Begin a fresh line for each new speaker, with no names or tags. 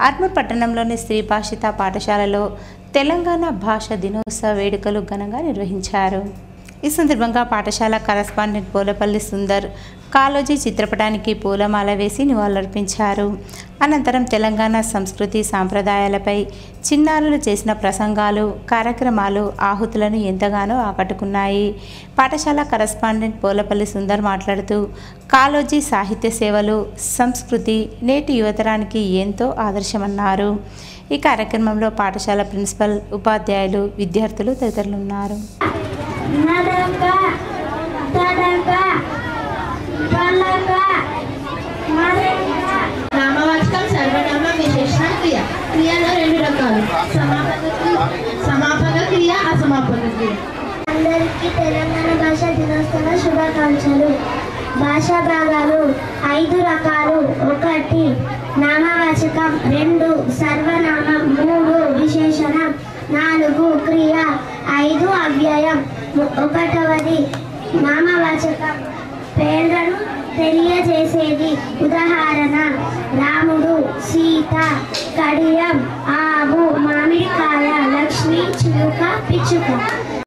ఆర్మూర్ పట్టణంలోని శ్రీ భాషిత పాఠశాలలో తెలంగాణ భాష దినోత్సవ వేడుకలు ఘనంగా నిర్వహించారు. ఈ సందర్భంగా పాఠశాల కరస్పాండెంట్ పోలపల్లి సుందర్ కాళోజీ చిత్రపటానికి పూలమాల వేసి నివాళులర్పించారు. అనంతరం తెలంగాణ సంస్కృతి సాంప్రదాయాలపై చిన్నారులు చేసిన ప్రసంగాలు, కార్యక్రమాలు ఆహుతులను ఎంతగానో ఆకట్టుకున్నాయి. పాఠశాల కరస్పాండెంట్ పోలపల్లి సుందర్ మాట్లాడుతూ కాళోజీ సాహిత్య సేవలు, సంస్కృతి నేటి యువతరానికి ఎంతో ఆదర్శమన్నారు. ఈ కార్యక్రమంలో పాఠశాల ప్రిన్సిపల్, ఉపాధ్యాయులు, విద్యార్థులు తదితరులు ఉన్నారు.
నామవాచకం, సర్వనామ, విశేషణ క్రియ. క్రియలో రెండు రకాలు, సమాపక క్రియ, అసమాపక క్రియ.
అందరికీ తెలంగాణ భాష దినోత్సవ శుభాకాంక్షలు. భాషా భాగాలు 5 రకాలు. 1 నామవాచకం, 2 సర్వనామం, 3 విశేషణం, 4 క్రియ, 5 అవ్యయం. 1వది నామవాచకం, పేర్లను తెలియజేసేది. ఉదాహరణ: రాముడు, సీత, కడియం, ఆవు, మామిడికాయ, లక్ష్మి, చిలుక, పిచ్చుక.